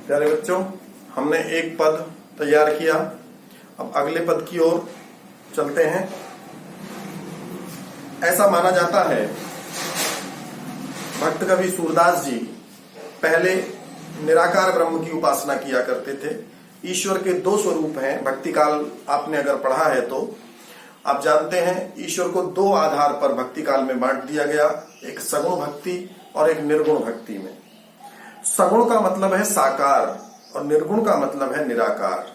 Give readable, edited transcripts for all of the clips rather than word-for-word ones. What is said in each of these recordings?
प्यारे बच्चों, हमने एक पद तैयार किया। अब अगले पद की ओर चलते हैं। ऐसा माना जाता है भक्त कवि सूरदास जी पहले निराकार ब्रह्म की उपासना किया करते थे। ईश्वर के दो स्वरूप हैं। भक्ति काल आपने अगर पढ़ा है तो आप जानते हैं ईश्वर को दो आधार पर भक्ति काल में बांट दिया गया, एक सगुण भक्ति और एक निर्गुण भक्ति में। सगुण का मतलब है साकार और निर्गुण का मतलब है निराकार।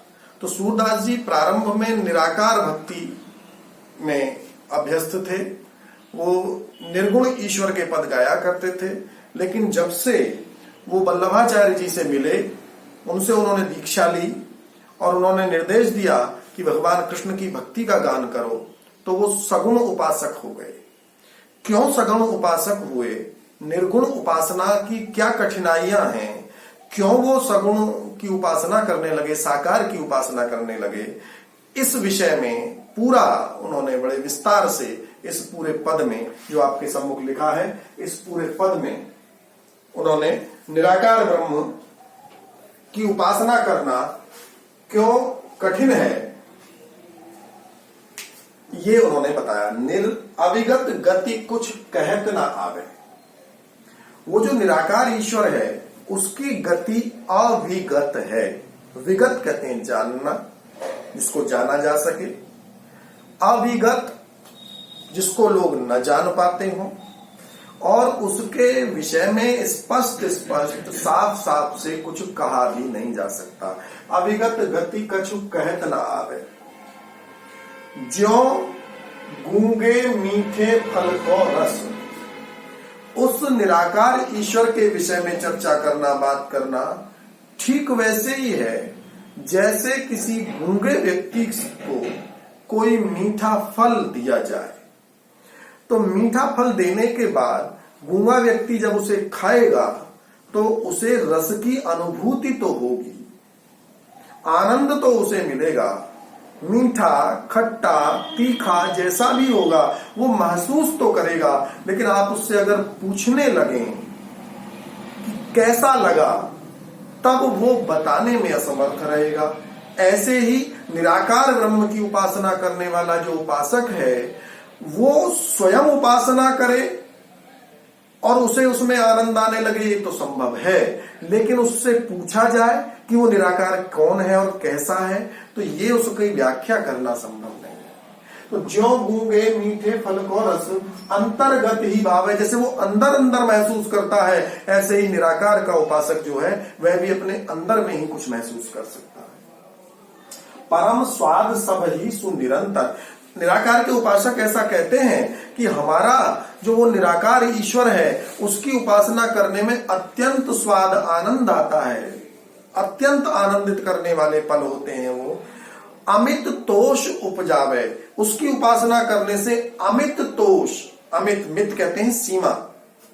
तो सूरदास जी प्रारंभ में निराकार भक्ति में अभ्यस्त थे। वो निर्गुण ईश्वर के पद गाया करते थे, लेकिन जब से वो वल्लभाचार्य जी से मिले, उनसे उन्होंने दीक्षा ली और उन्होंने निर्देश दिया कि भगवान कृष्ण की भक्ति का गान करो, तो वो सगुण उपासक हो गए। क्यों सगुण उपासक हुए? निर्गुण उपासना की क्या कठिनाइयां हैं? क्यों वो सगुण की उपासना करने लगे, साकार की उपासना करने लगे? इस विषय में पूरा उन्होंने बड़े विस्तार से इस पूरे पद में, जो आपके सम्मुख लिखा है, इस पूरे पद में उन्होंने निराकार ब्रह्म की उपासना करना क्यों कठिन है, ये उन्होंने बताया। अविगत गति कुछ कहत ना आवे। वो जो निराकार ईश्वर है उसकी गति अविगत है। विगत कहते हैं जानना, जिसको जाना जा सके। अविगत जिसको लोग न जान पाते हो और उसके विषय में स्पष्ट साफ साफ से कुछ कहा भी नहीं जा सकता। अविगत गति कछु कहत न आवे। ज्यों गूंगे मीठे फल को रस। उस निराकार ईश्वर के विषय में चर्चा करना, बात करना ठीक वैसे ही है जैसे किसी गूंगे व्यक्ति को कोई मीठा फल दिया जाए। तो मीठा फल देने के बाद गूंगा व्यक्ति जब उसे खाएगा तो उसे रस की अनुभूति तो होगी, आनंद तो उसे मिलेगा। मीठा, खट्टा, तीखा जैसा भी होगा वो महसूस तो करेगा, लेकिन आप उससे अगर पूछने लगे कि कैसा लगा, तब वो बताने में असमर्थ रहेगा। ऐसे ही निराकार ब्रह्म की उपासना करने वाला जो उपासक है, वो स्वयं उपासना करे और उसे उसमें आनंद आने लगे, ये तो संभव है, लेकिन उससे पूछा जाए कि वो निराकार कौन है और कैसा है, तो ये उसकी व्याख्या करना संभव नहीं है। तो ज्यों गूंगे मीठे फल को रस अंतर्गत ही भाव है। जैसे वो अंदर अंदर महसूस करता है, ऐसे ही निराकार का उपासक जो है वह भी अपने अंदर में ही कुछ महसूस कर सकता है। परम स्वाद सब ही सुनिरंतर। निराकार के उपासक ऐसा कहते हैं कि हमारा जो वो निराकार ईश्वर है उसकी उपासना करने में अत्यंत स्वाद, आनंद आता है। अत्यंत आनंदित करने वाले पल होते हैं वो। अमित तोष उपजावे। उसकी उपासना करने से अमित तोष, अमित मित कहते हैं सीमा,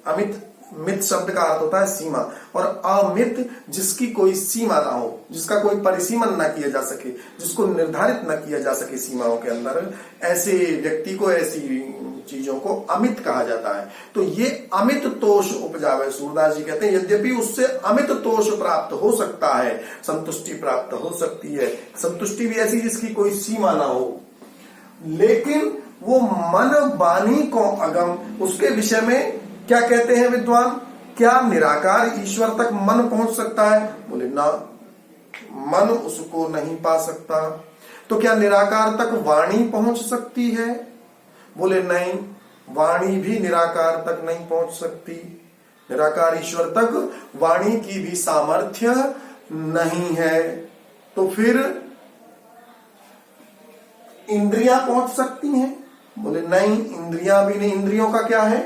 अमित मित शब्द का अर्थ होता है सीमा, और अमित जिसकी कोई सीमा ना हो, जिसका कोई परिसीमन ना किया जा सके, जिसको निर्धारित न किया जा सके सीमाओं के अंदर, ऐसे व्यक्ति को, ऐसी चीजों को अमित कहा जाता है। तो ये अमित तोष उपजावे। सूरदास जी कहते हैं यद्यपि उससे अमित तोष प्राप्त हो सकता है, संतुष्टि प्राप्त हो सकती है, संतुष्टि भी ऐसी जिसकी कोई सीमा ना हो, लेकिन वो मन वाणी को अगम, उसके विषय में क्या कहते हैं विद्वान? क्या निराकार ईश्वर तक मन पहुंच सकता है? बोले ना, मन उसको नहीं पा सकता। तो क्या निराकार तक वाणी पहुंच सकती है? बोले नहीं, वाणी भी निराकार तक नहीं पहुंच सकती। निराकार ईश्वर तक वाणी की भी सामर्थ्य नहीं है। तो फिर इंद्रियां पहुंच सकती हैं? बोले नहीं, इंद्रियां भी नहीं। इंद्रियों का क्या है?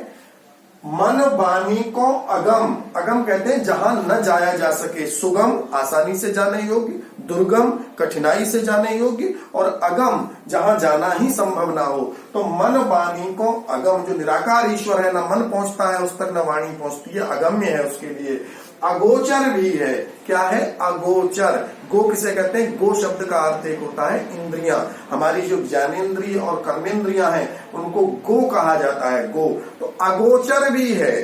मन वाणी को अगम। अगम कहते हैं जहां न जाया जा सके। सुगम आसानी से जाने योग्य, दुर्गम कठिनाई से जाने योग्य, और अगम जहां जाना ही संभव ना हो। तो मन वाणी को अगम, जो निराकार ईश्वर है, न मन पहुंचता है उस तक, न वाणी पहुंचती है, अगम्य है उसके लिए। अगोचर भी है। क्या है? अगोचर। गो किसे कहते हैं? गो शब्द का अर्थ एक होता है इंद्रियां। हमारी जो ज्ञानेन्द्रिय और कर्मेंद्रियां हैं उनको गो कहा जाता है, गो। तो अगोचर भी है।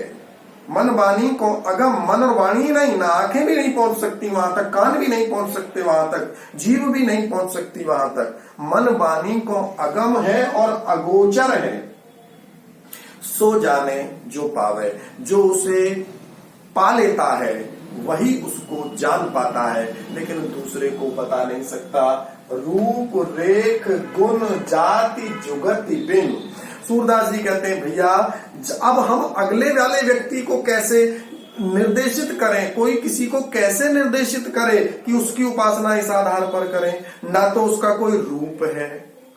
मन वाणी को अगम, मन और वाणी नहीं, ना आंखें भी नहीं पहुंच सकती वहां तक, कान भी नहीं पहुंच सकते वहां तक, जीभ भी नहीं पहुंच सकती वहां तक। मन वाणी को अगम है और अगोचर है। सो जाने जो पावे, जो उसे पा लेता है वही उसको जान पाता है, लेकिन दूसरे को बता नहीं सकता। रूप रेख गुण जाति जुगति बिन। सूरदास जी कहते हैं भैया अब हम अगले वाले व्यक्ति को कैसे निर्देशित करें, कोई किसी को कैसे निर्देशित करे कि उसकी उपासना इस आधार पर करें। ना तो उसका कोई रूप है,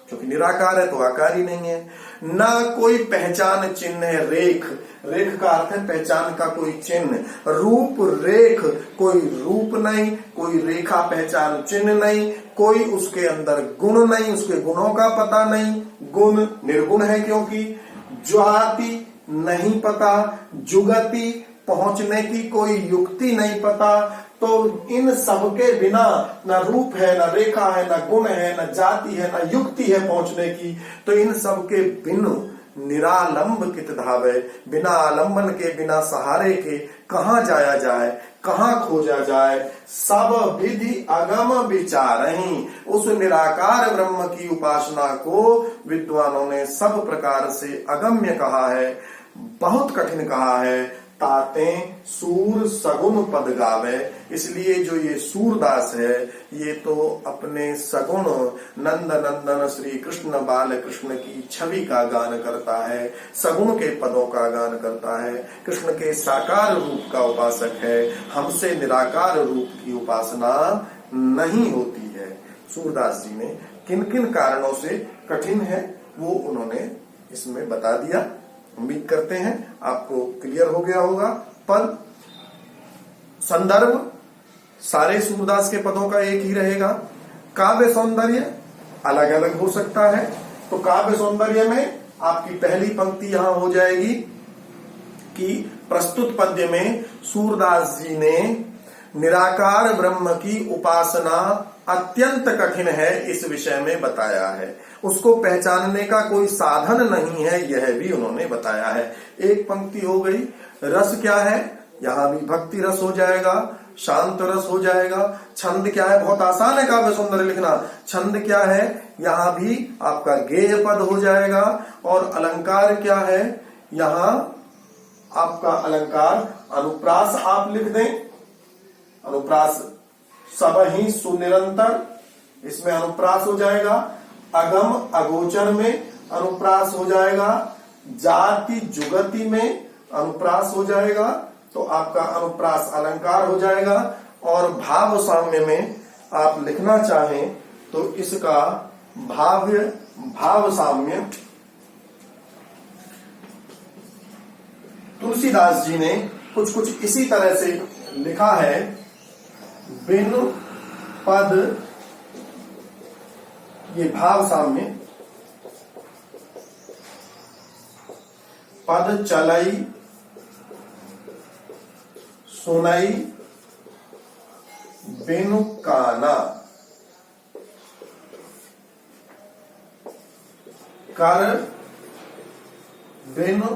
क्योंकि निराकार है तो आकार ही नहीं है, ना कोई पहचान चिन्ह है, रेख, रेख का अर्थ है पहचान का कोई चिन्ह, रूप रेख, कोई रूप नहीं, कोई रेखा पहचान चिन्ह नहीं, कोई उसके अंदर गुण नहीं, उसके गुणों का पता नहीं, गुण निर्गुण है क्योंकि, ज्वाति नहीं पता, जुगति पहुंचने की कोई युक्ति नहीं पता। तो इन सबके बिना न रूप है, न रेखा है, न गुण है, न जाति है, न युक्ति है पहुंचने की, तो इन सबके बिनु निरालंब कित धावे, बिना आलंबन के, बिना सहारे के कहाँ जाया जाए, कहाँ खोजा जाए। सब विधि अगम विचारहि, उस निराकार ब्रह्म की उपासना को विद्वानों ने सब प्रकार से अगम्य कहा है, बहुत कठिन कहा है। ताते सूर सगुन पद गावे, इसलिए जो ये सूरदास है ये तो अपने सगुण नंद नंदन श्री कृष्ण बाल कृष्ण की छवि का गान करता है, सगुण के पदों का गान करता है, कृष्ण के साकार रूप का उपासक है। हमसे निराकार रूप की उपासना नहीं होती है। सूरदास जी ने किन किन कारणों से कठिन है वो उन्होंने इसमें बता दिया। उम्मीद करते हैं आपको क्लियर हो गया होगा। पद संदर्भ सारे सूरदास के पदों का एक ही रहेगा। काव्य सौंदर्य अलग अलग हो सकता है। तो काव्य सौंदर्य में आपकी पहली पंक्ति यहां हो जाएगी कि प्रस्तुत पद्य में सूरदास जी ने निराकार ब्रह्म की उपासना अत्यंत कठिन है इस विषय में बताया है, उसको पहचानने का कोई साधन नहीं है यह भी उन्होंने बताया है। एक पंक्ति हो गई। रस क्या है, यहां भी भक्ति रस हो जाएगा, शांत रस हो जाएगा। छंद क्या है, बहुत आसान है काव्य सौंदर्य लिखना। छंद क्या है, यहां भी आपका गेय पद हो जाएगा। और अलंकार क्या है, यहां आपका अलंकार अनुप्रास आप लिख दें। अनुप्रास सब ही सुनिरंतर, इसमें अनुप्रास हो जाएगा। अगम अगोचर में अनुप्रास हो जाएगा। जाति जुगति में अनुप्रास हो जाएगा। तो आपका अनुप्रास अलंकार हो जाएगा। और भाव साम्य में आप लिखना चाहें तो इसका भाव साम्य तुलसीदास जी ने कुछ इसी तरह से लिखा है। बिन पद, ये भाव साम्य, पद चलई सुनई बिनु काना, कर बिनु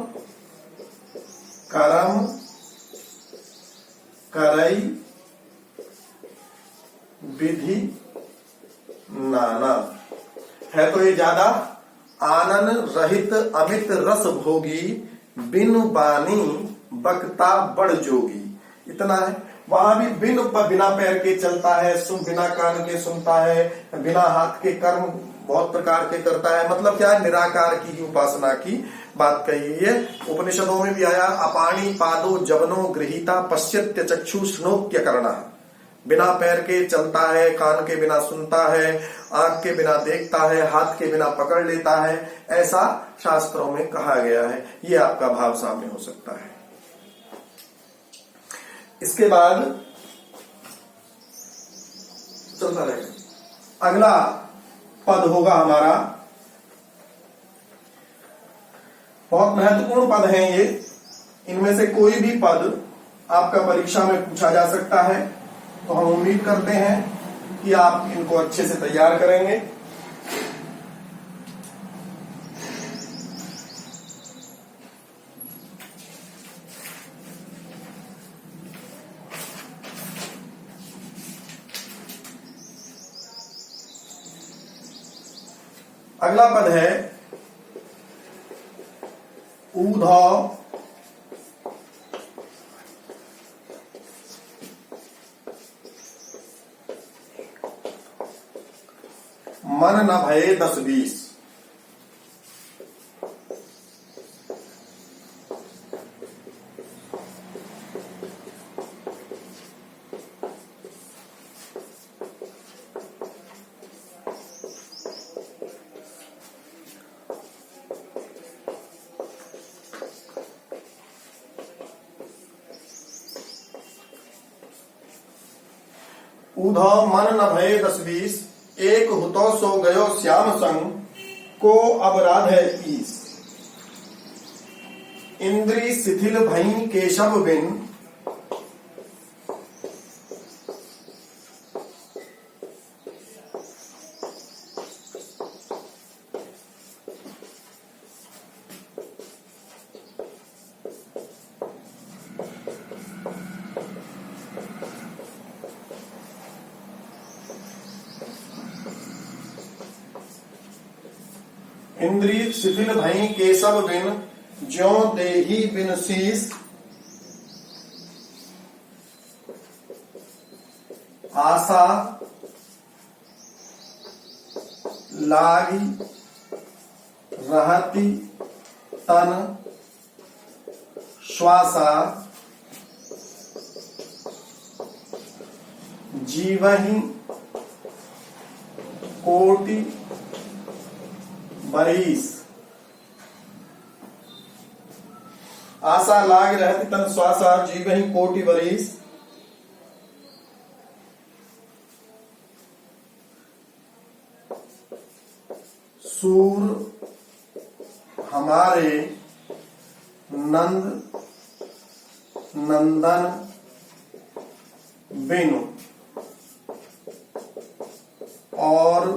करम करई विधि नाना। है तो ये ज्यादा आनन रहित अमित रस भोगी, बिनु बानी बक्ता बड़ जोगी, इतना है। वहां भी बिना पैर के चलता है, बिना कान के सुनता है, बिना हाथ के कर्म बहुत प्रकार के करता है। मतलब क्या है, निराकार की ही उपासना की बात कही है। उपनिषदों में भी आया, अपाणी पादो जवनो गृहीता पश्चित्य चक्षु स्नोक्य करना। बिना पैर के चलता है, कान के बिना सुनता है, आंख के बिना देखता है, हाथ के बिना पकड़ लेता है, ऐसा शास्त्रों में कहा गया है। ये आपका भाव साम्य हो सकता है। इसके बाद चलता रहेगा। अगला पद होगा हमारा, बहुत महत्वपूर्ण पद हैं ये। इनमें से कोई भी पद आपका परीक्षा में पूछा जा सकता है। तो हम उम्मीद करते हैं कि आप इनको अच्छे से तैयार करेंगे। अगला पद है ऊधव मन न भये 10-20। ऊधव मन न भये 10-20, एक हुतो सो गयो श्याम संग, को अपराध है ईस। इंद्री शिथिल भई केशव बिन, इंद्री शिथिल भई केशव बिन, ज्यों देही बिन शीस। आशा लागी रहती तन, श्वासा जीवहि कोटि बरीस। आशा लाग रहती तन श्वासा जीवहि कोटि बरीस। सूर हमारे नंद नंदन बिनु, और